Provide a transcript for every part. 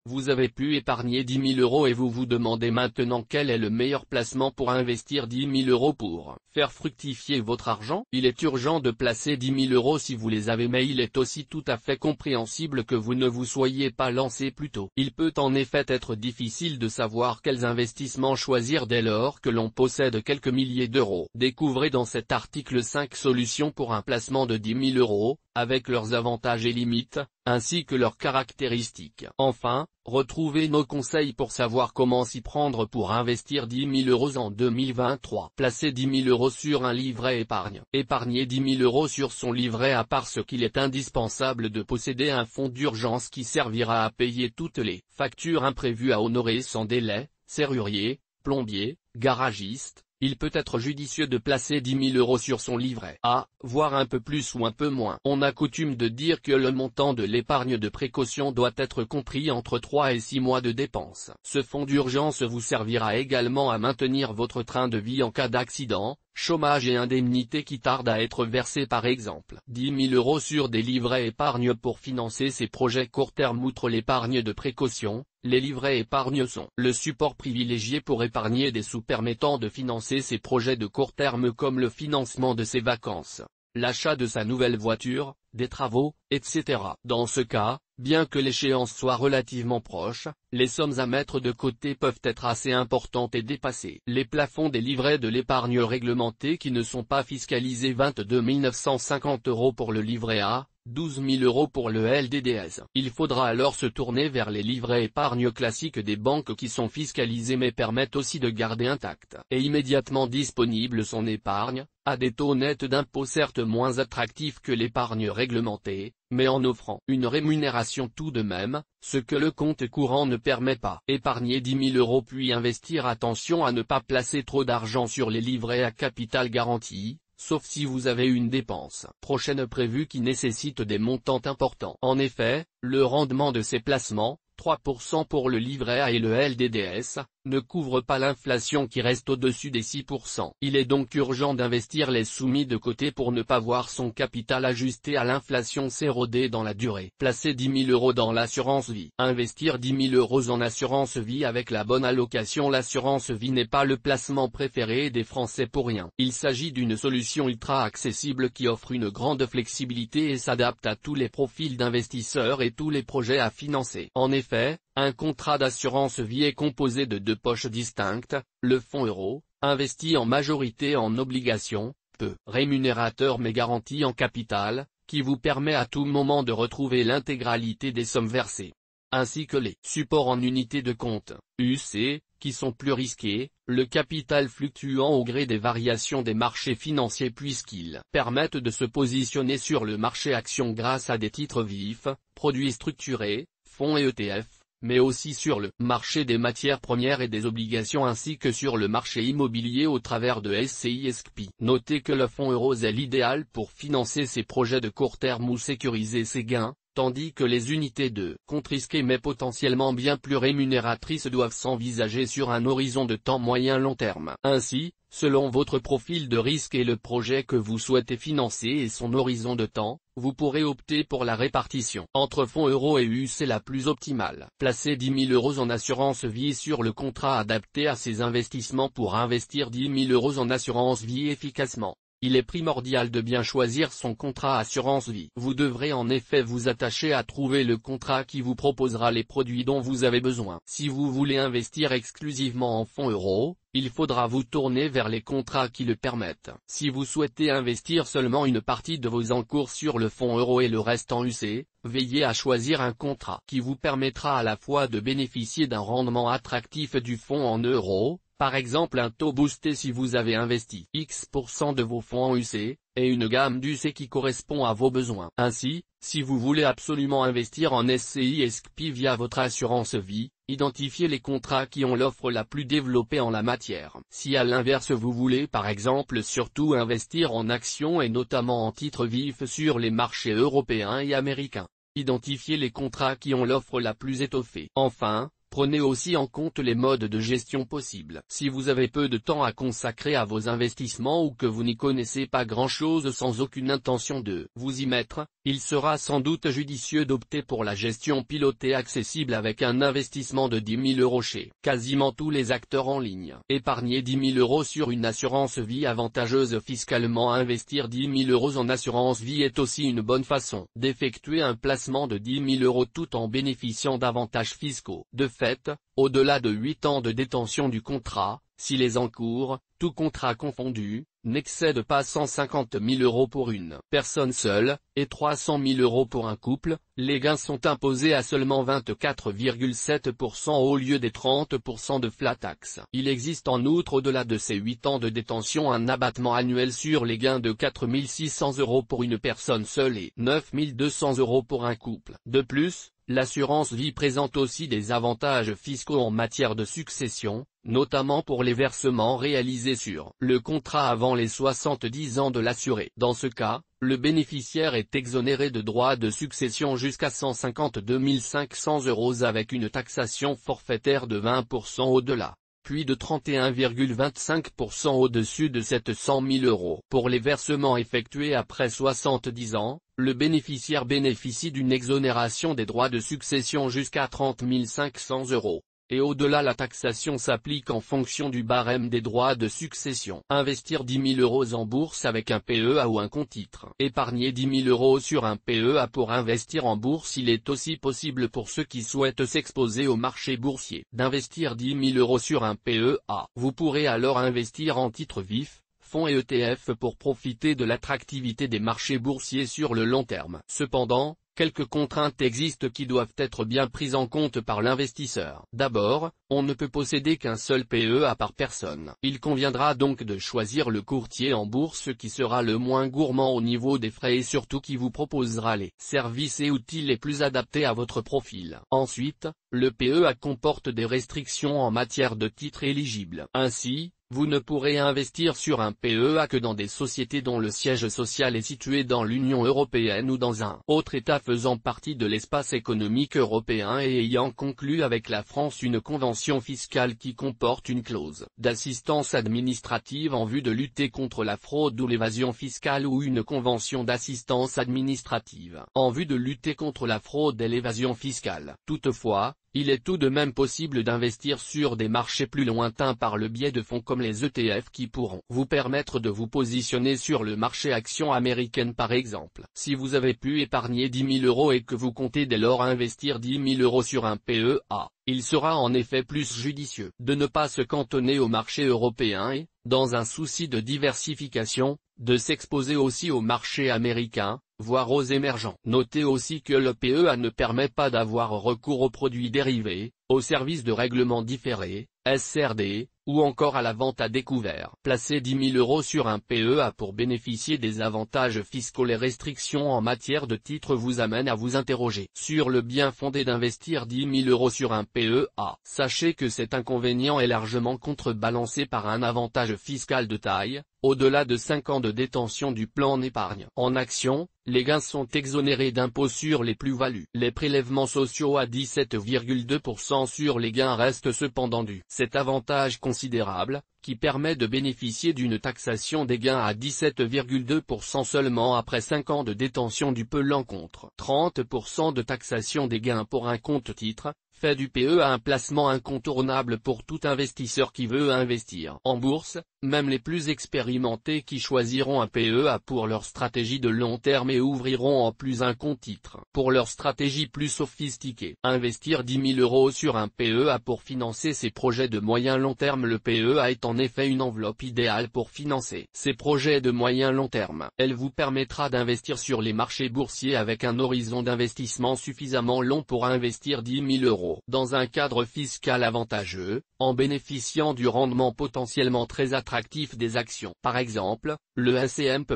Vous avez pu épargner 10 000 € et vous vous demandez maintenant quel est le meilleur placement pour investir 10 000 € pour faire fructifier votre argent. Il est urgent de placer 10 000 € si vous les avez, mais il est aussi tout à fait compréhensible que vous ne vous soyez pas lancé plus tôt. Il peut en effet être difficile de savoir quels investissements choisir dès lors que l'on possède quelques milliers d'euros. Découvrez dans cet article 5 solutions pour un placement de 10 000 €, avec leurs avantages et limites, ainsi que leurs caractéristiques. Enfin, retrouvez nos conseils pour savoir comment s'y prendre pour investir 10 000 € en 2023. Placez 10 000 € sur un livret épargne. Épargner 10 000 € sur son livret A parce qu'il est indispensable de posséder un fonds d'urgence qui servira à payer toutes les factures imprévues à honorer sans délai, serrurier, plombier, garagiste. Il peut être judicieux de placer 10 000 € sur son livret A, voire un peu plus ou un peu moins. On a coutume de dire que le montant de l'épargne de précaution doit être compris entre 3 et 6 mois de dépenses. Ce fonds d'urgence vous servira également à maintenir votre train de vie en cas d'accident, chômage et indemnités qui tardent à être versées par exemple. 10 000 € sur des livrets épargne pour financer ces projets court terme. Outre l'épargne de précaution, les livrets épargne sont le support privilégié pour épargner des sous permettant de financer ses projets de court terme comme le financement de ses vacances, l'achat de sa nouvelle voiture, des travaux, etc. Dans ce cas, bien que l'échéance soit relativement proche, les sommes à mettre de côté peuvent être assez importantes et dépasser les plafonds des livrets de l'épargne réglementés qui ne sont pas fiscalisés. 22 950 € pour le livret A, 12 000 € pour le LDDS. Il faudra alors se tourner vers les livrets épargne classiques des banques qui sont fiscalisés mais permettent aussi de garder intacte et immédiatement disponible son épargne, à des taux nets d'impôt certes moins attractifs que l'épargne réglementée, mais en offrant une rémunération tout de même, ce que le compte courant ne permet pas. Épargner 10 000 € puis investir. Attention à ne pas placer trop d'argent sur les livrets à capital garanti, sauf si vous avez une dépense prochaine prévue qui nécessite des montants importants. En effet, le rendement de ces placements, 3% pour le livret A et le LDDS, ne couvre pas l'inflation qui reste au-dessus des 6%. Il est donc urgent d'investir les sous mis de côté pour ne pas voir son capital ajusté à l'inflation s'éroder dans la durée. Placer 10 000 € dans l'assurance vie. Investir 10 000 € en assurance vie avec la bonne allocation. L'assurance vie n'est pas le placement préféré des Français pour rien. Il s'agit d'une solution ultra accessible qui offre une grande flexibilité et s'adapte à tous les profils d'investisseurs et tous les projets à financer. En effet, un contrat d'assurance vie est composé de deux poches distinctes, le fonds euro, investi en majorité en obligations, peu rémunérateur mais garanti en capital, qui vous permet à tout moment de retrouver l'intégralité des sommes versées, ainsi que les supports en unités de compte, UC, qui sont plus risqués, le capital fluctuant au gré des variations des marchés financiers puisqu'ils permettent de se positionner sur le marché action grâce à des titres vifs, produits structurés, fonds et ETF, mais aussi sur le marché des matières premières et des obligations ainsi que sur le marché immobilier au travers de SCI SCPI. Notez que le fonds euro est l'idéal pour financer ses projets de court terme ou sécuriser ses gains, tandis que les unités de compte risquées mais potentiellement bien plus rémunératrices doivent s'envisager sur un horizon de temps moyen-long terme. Ainsi, selon votre profil de risque et le projet que vous souhaitez financer et son horizon de temps, vous pourrez opter pour la répartition entre fonds euro et UC la plus optimale. Placez 10 000 € en assurance vie sur le contrat adapté à ces investissements. Pour investir 10 000 € en assurance vie efficacement, il est primordial de bien choisir son contrat assurance vie. Vous devrez en effet vous attacher à trouver le contrat qui vous proposera les produits dont vous avez besoin. Si vous voulez investir exclusivement en fonds euro, il faudra vous tourner vers les contrats qui le permettent. Si vous souhaitez investir seulement une partie de vos encours sur le fonds euro et le reste en UC, veillez à choisir un contrat qui vous permettra à la fois de bénéficier d'un rendement attractif du fonds en euros, par exemple un taux boosté si vous avez investi X% de vos fonds en UC, et une gamme d'UC qui correspond à vos besoins. Ainsi, si vous voulez absolument investir en SCI SCPI via votre assurance vie, identifiez les contrats qui ont l'offre la plus développée en la matière. Si à l'inverse vous voulez par exemple surtout investir en actions et notamment en titres vifs sur les marchés européens et américains, identifiez les contrats qui ont l'offre la plus étoffée. Enfin, Prenez aussi en compte les modes de gestion possibles. Si vous avez peu de temps à consacrer à vos investissements ou que vous n'y connaissez pas grand-chose sans aucune intention de vous y mettre, il sera sans doute judicieux d'opter pour la gestion pilotée accessible avec un investissement de 10 000 € chez quasiment tous les acteurs en ligne. Épargner 10 000 € sur une assurance vie avantageuse fiscalement. Investir 10 000 € en assurance vie est aussi une bonne façon d'effectuer un placement de 10 000 € tout en bénéficiant d'avantages fiscaux. De fait, au-delà de 8 ans de détention du contrat, si les encours, tout contrat confondu, n'excèdent pas 150 000 € pour une personne seule, et 300 000 € pour un couple, les gains sont imposés à seulement 24,7% au lieu des 30% de flat tax. Il existe en outre au-delà de ces 8 ans de détention un abattement annuel sur les gains de 4 600 € pour une personne seule et 9 200 € pour un couple. De plus, l'assurance vie présente aussi des avantages fiscaux en matière de succession, notamment pour les versements réalisés sur le contrat avant les 70 ans de l'assuré. Dans ce cas, le bénéficiaire est exonéré de droits de succession jusqu'à 152 500 € avec une taxation forfaitaire de 20% au-delà, puis de 31,25% au-dessus de 700 000 €. Pour les versements effectués après 70 ans, le bénéficiaire bénéficie d'une exonération des droits de succession jusqu'à 30 500 €. Et au-delà, la taxation s'applique en fonction du barème des droits de succession. Investir 10 000 € en bourse avec un PEA ou un compte titre. Épargner 10 000 € sur un PEA pour investir en bourse. Il est aussi possible pour ceux qui souhaitent s'exposer au marché boursier d'investir 10 000 € sur un PEA. Vous pourrez alors investir en titres vifs, fonds et ETF pour profiter de l'attractivité des marchés boursiers sur le long terme. Cependant, quelques contraintes existent qui doivent être bien prises en compte par l'investisseur. D'abord, on ne peut posséder qu'un seul PEA par personne. Il conviendra donc de choisir le courtier en bourse qui sera le moins gourmand au niveau des frais et surtout qui vous proposera les services et outils les plus adaptés à votre profil. Ensuite, le PEA comporte des restrictions en matière de titres éligibles. Ainsi, vous ne pourrez investir sur un PEA que dans des sociétés dont le siège social est situé dans l'Union européenne ou dans un autre État faisant partie de l'espace économique européen et ayant conclu avec la France une convention fiscale qui comporte une clause d'assistance administrative en vue de lutter contre la fraude ou l'évasion fiscale ou une convention d'assistance administrative en vue de lutter contre la fraude et l'évasion fiscale. Toutefois, il est tout de même possible d'investir sur des marchés plus lointains par le biais de fonds comme les ETF qui pourront vous permettre de vous positionner sur le marché action américaine par exemple. Si vous avez pu épargner 10 000 € et que vous comptez dès lors investir 10 000 € sur un PEA, il sera en effet plus judicieux de ne pas se cantonner au marché européen et, dans un souci de diversification, de s'exposer aussi au marché américain, voire aux émergents. Notez aussi que le PEA ne permet pas d'avoir recours aux produits dérivés, aux services de règlement différé, SRD, ou encore à la vente à découvert. Placer 10 000 € sur un PEA pour bénéficier des avantages fiscaux. Les restrictions en matière de titres vous amènent à vous interroger sur le bien fondé d'investir 10 000 € sur un PEA. Sachez que cet inconvénient est largement contrebalancé par un avantage fiscal de taille. Au-delà de 5 ans de détention du plan d'épargne en action, les gains sont exonérés d'impôts sur les plus-values. Les prélèvements sociaux à 17,2% sur les gains restent cependant dus. Cet avantage considérable, qui permet de bénéficier d'une taxation des gains à 17,2% seulement après 5 ans de détention du plan contre 30% de taxation des gains pour un compte titre, fait du PEA un placement incontournable pour tout investisseur qui veut investir en bourse, même les plus expérimentés qui choisiront un PEA pour leur stratégie de long terme et ouvriront en plus un compte titre pour leur stratégie plus sophistiquée. Investir 10 000 € sur un PEA pour financer ses projets de moyen long terme. Le PEA est en effet une enveloppe idéale pour financer ces projets de moyen long terme. Elle vous permettra d'investir sur les marchés boursiers avec un horizon d'investissement suffisamment long pour investir 10 000 € dans un cadre fiscal avantageux, en bénéficiant du rendement potentiellement très attractif des actions. Par exemple, le S&P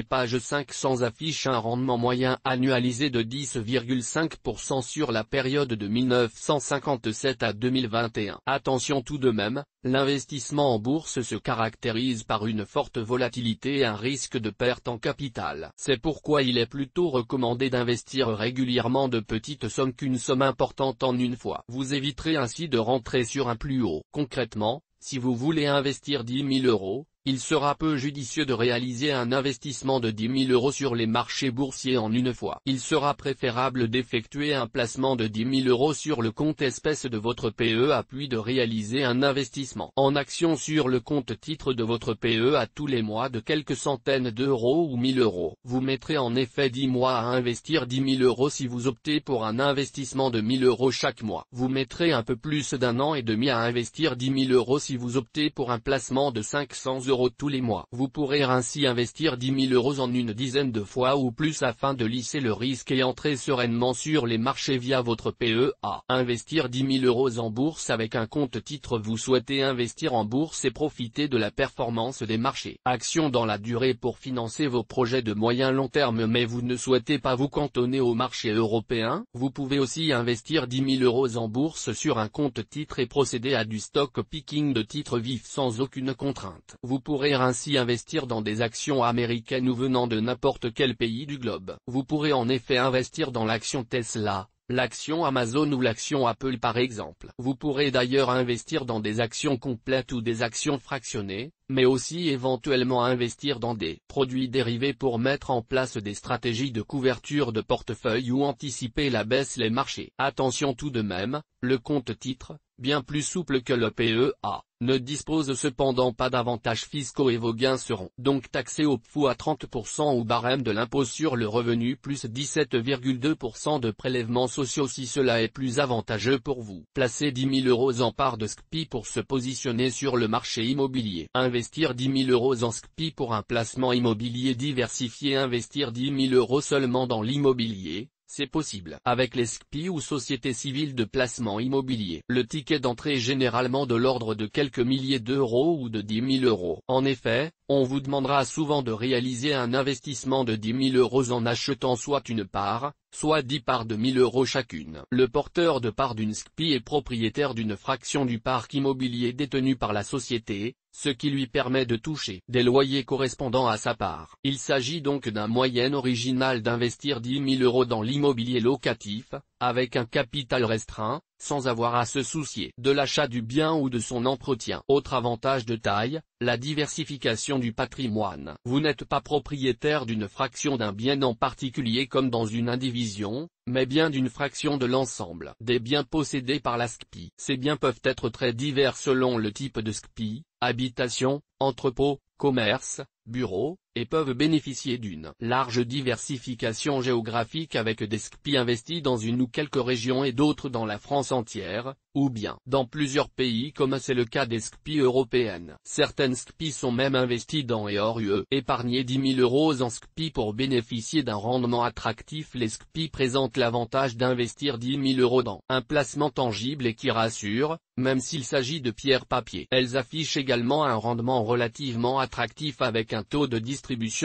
page 500 affiche un rendement moyen annualisé de 10,5% sur la période de 1957 à 2021. Attention tout de même, L'investissement en bourse se caractérise par une forte volatilité et un risque de perte en capital. C'est pourquoi il est plutôt recommandé d'investir régulièrement de petites sommes qu'une somme importante en une fois. Vous éviterez ainsi de rentrer sur un plus haut. Concrètement, si vous voulez investir 10 000 €, il sera peu judicieux de réaliser un investissement de 10 000 € sur les marchés boursiers en une fois. Il sera préférable d'effectuer un placement de 10 000 € sur le compte espèce de votre PEA puis de réaliser un investissement en actions sur le compte titre de votre PEA tous les mois de quelques centaines d'euros ou 1 000 €. Vous mettrez en effet 10 mois à investir 10 000 € si vous optez pour un investissement de 1 000 € chaque mois. Vous mettrez un peu plus d'1 an et demi à investir 10 000 € si vous optez pour un placement de 500 € tous les mois. Vous pourrez ainsi investir 10 000 € en une dizaine de fois ou plus afin de lisser le risque et entrer sereinement sur les marchés via votre PEA. Investir 10 000 € en bourse avec un compte titre. Vous souhaitez investir en bourse et profiter de la performance des marchés actions dans la durée pour financer vos projets de moyen long terme, mais vous ne souhaitez pas vous cantonner au marché européen. Vous pouvez aussi investir 10 000 € en bourse sur un compte titre et procéder à du stock picking de titres vifs sans aucune contrainte. Vous pourrez ainsi investir dans des actions américaines ou venant de n'importe quel pays du globe. Vous pourrez en effet investir dans l'action Tesla, l'action Amazon ou l'action Apple par exemple. Vous pourrez d'ailleurs investir dans des actions complètes ou des actions fractionnées, mais aussi éventuellement investir dans des produits dérivés pour mettre en place des stratégies de couverture de portefeuille ou anticiper la baisse des marchés. Attention tout de même, le compte titre, bien plus souple que le PEA, ne dispose cependant pas d'avantages fiscaux et vos gains seront donc taxés au PFU à 30% au barème de l'impôt sur le revenu plus 17,2% de prélèvements sociaux si cela est plus avantageux pour vous. Placez 10 000 € en part de SCPI pour se positionner sur le marché immobilier. Investir 10 000 € en SCPI pour un placement immobilier diversifié. Investir 10 000 € seulement dans l'immobilier, c'est possible avec les SCPI ou sociétés civiles de placement immobilier. Le ticket d'entrée est généralement de l'ordre de quelques milliers d'euros ou de 10 000 €. En effet, on vous demandera souvent de réaliser un investissement de 10 000 € en achetant soit une part, soit 10 parts de 1 000 € chacune. Le porteur de part d'une SCPI est propriétaire d'une fraction du parc immobilier détenu par la société, ce qui lui permet de toucher des loyers correspondant à sa part. Il s'agit donc d'un moyen original d'investir 10 000 € dans l'immobilier locatif, avec un capital restreint, sans avoir à se soucier de l'achat du bien ou de son entretien. Autre avantage de taille, la diversification du patrimoine. Vous n'êtes pas propriétaire d'une fraction d'un bien en particulier comme dans une indivision, mais bien d'une fraction de l'ensemble des biens possédés par la SCPI. Ces biens peuvent être très divers selon le type de SCPI, habitation, entrepôt, commerce, bureau, et peuvent bénéficier d'une large diversification géographique avec des SCPI investis dans une ou quelques régions et d'autres dans la France entière, ou bien dans plusieurs pays comme c'est le cas des SCPI européennes. Certaines SCPI sont même investies dans et hors UE. Épargnez 10 000 € en SCPI pour bénéficier d'un rendement attractif. Les SCPI présentent l'avantage d'investir 10 000 € dans un placement tangible et qui rassure, même s'il s'agit de pierre-papier. Elles affichent également un rendement relativement attractif avec un taux de distribution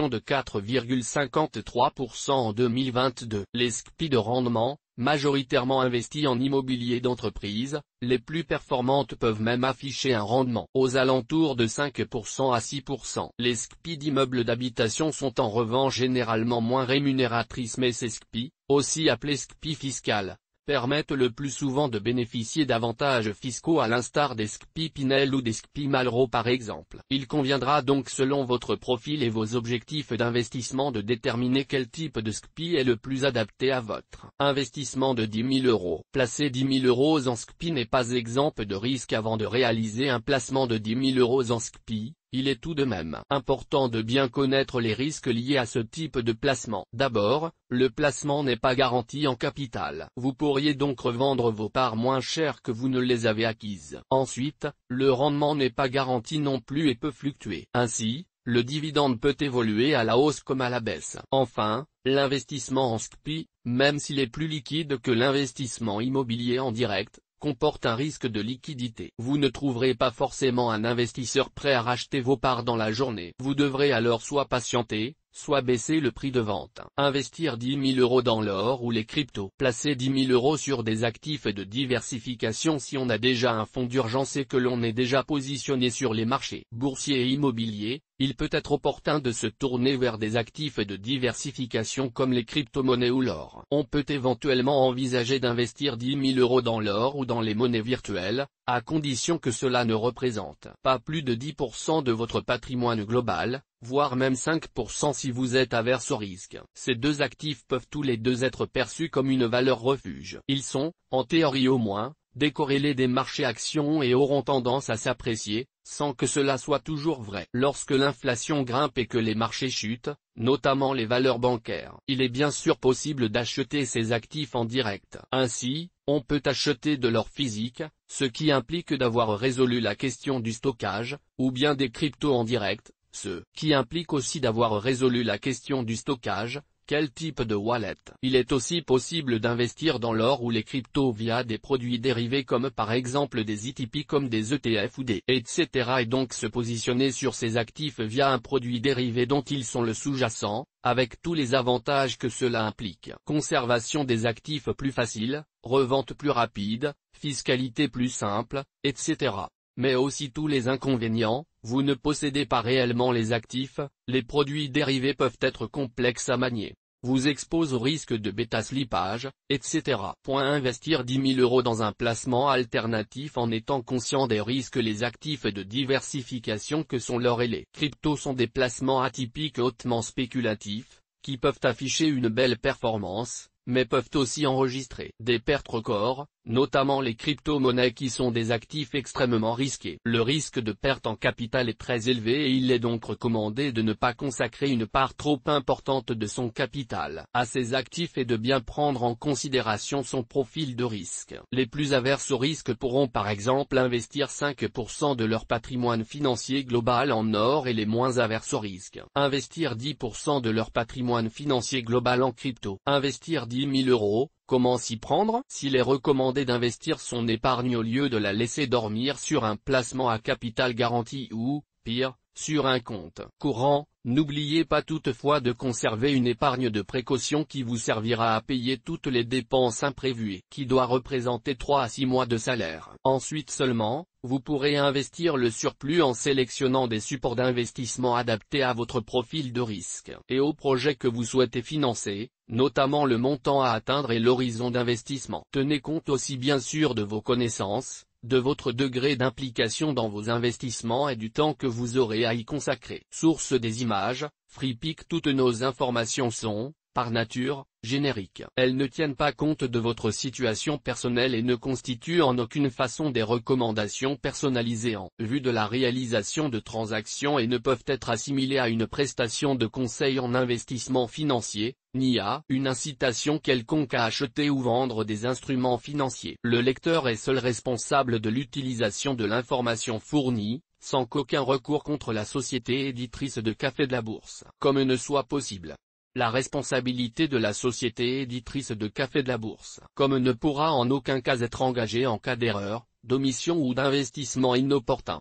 de 4,53% en 2022. Les SCPI de rendement, majoritairement investis en immobilier d'entreprise, les plus performantes peuvent même afficher un rendement aux alentours de 5% à 6%. Les SCPI d'immeubles d'habitation sont en revanche généralement moins rémunératrices, mais ces SCPI, aussi appelées SCPI fiscales, permettent le plus souvent de bénéficier d'avantages fiscaux à l'instar des SCPI Pinel ou des SCPI Malraux par exemple. Il conviendra donc selon votre profil et vos objectifs d'investissement de déterminer quel type de SCPI est le plus adapté à votre investissement de 10 000 €. Placer 10 000 € en SCPI n'est pas exempt de risque. Avant de réaliser un placement de 10 000 € en SCPI, il est tout de même important de bien connaître les risques liés à ce type de placement. D'abord, le placement n'est pas garanti en capital. Vous pourriez donc revendre vos parts moins chères que vous ne les avez acquises. Ensuite, le rendement n'est pas garanti non plus et peut fluctuer. Ainsi, le dividende peut évoluer à la hausse comme à la baisse. Enfin, l'investissement en SCPI, même s'il est plus liquide que l'investissement immobilier en direct, comporte un risque de liquidité. Vous ne trouverez pas forcément un investisseur prêt à racheter vos parts dans la journée. Vous devrez alors soit patienter, soit baisser le prix de vente. Investir 10 000 € dans l'or ou les cryptos. Placer 10 000 € sur des actifs de diversification si on a déjà un fonds d'urgence et que l'on est déjà positionné sur les marchés boursiers et immobiliers. Il peut être opportun de se tourner vers des actifs de diversification comme les crypto-monnaies ou l'or. On peut éventuellement envisager d'investir 10 000 € dans l'or ou dans les monnaies virtuelles, à condition que cela ne représente pas plus de 10% de votre patrimoine global, voire même 5% si vous êtes averse au risque. Ces deux actifs peuvent tous les deux être perçus comme une valeur refuge. Ils sont, en théorie au moins, décorrélés des marchés actions et auront tendance à s'apprécier, sans que cela soit toujours vrai. Lorsque l'inflation grimpe et que les marchés chutent, notamment les valeurs bancaires, il est bien sûr possible d'acheter ces actifs en direct. Ainsi, on peut acheter de l'or physique, ce qui implique d'avoir résolu la question du stockage, ou bien des cryptos en direct, ce qui implique aussi d'avoir résolu la question du stockage. Quel type de wallet? Il est aussi possible d'investir dans l'or ou les cryptos via des produits dérivés comme par exemple des ETP comme des ETF ou des etc. et donc se positionner sur ces actifs via un produit dérivé dont ils sont le sous-jacent, avec tous les avantages que cela implique. Conservation des actifs plus facile, revente plus rapide, fiscalité plus simple, etc. Mais aussi tous les inconvénients. Vous ne possédez pas réellement les actifs, les produits dérivés peuvent être complexes à manier, vous exposent au risque de bêta-slippage, etc. Investir 10 000 € dans un placement alternatif en étant conscient des risques. Les actifs de diversification que sont l'or et les cryptos sont des placements atypiques hautement spéculatifs, qui peuvent afficher une belle performance, mais peuvent aussi enregistrer des pertes records, notamment les crypto-monnaies qui sont des actifs extrêmement risqués. Le risque de perte en capital est très élevé et il est donc recommandé de ne pas consacrer une part trop importante de son capital à ces actifs et de bien prendre en considération son profil de risque. Les plus averses au risque pourront par exemple investir 5% de leur patrimoine financier global en or et les moins averses au risque investir 10% de leur patrimoine financier global en crypto. Investir 10 000 €. Comment s'y prendre? S'il est recommandé d'investir son épargne au lieu de la laisser dormir sur un placement à capital garanti ou, pire, sur un compte courant, n'oubliez pas toutefois de conserver une épargne de précaution qui vous servira à payer toutes les dépenses imprévues et qui doit représenter 3 à 6 mois de salaire. Ensuite seulement, vous pourrez investir le surplus en sélectionnant des supports d'investissement adaptés à votre profil de risque et au projet que vous souhaitez financer, notamment le montant à atteindre et l'horizon d'investissement. Tenez compte aussi bien sûr de vos connaissances, de votre degré d'implication dans vos investissements et du temps que vous aurez à y consacrer. Source des images, FreePic. Toutes nos informations sont, par nature, génériques. Elles ne tiennent pas compte de votre situation personnelle et ne constituent en aucune façon des recommandations personnalisées en vue de la réalisation de transactions et ne peuvent être assimilées à une prestation de conseil en investissement financier, ni à une incitation quelconque à acheter ou vendre des instruments financiers. Le lecteur est seul responsable de l'utilisation de l'information fournie, sans qu'aucun recours contre la société éditrice de Café de la Bourse, comme ne soit possible. La responsabilité de la société éditrice de Café de la Bourse, comme ne pourra en aucun cas être engagée en cas d'erreur, d'omission ou d'investissement inopportun.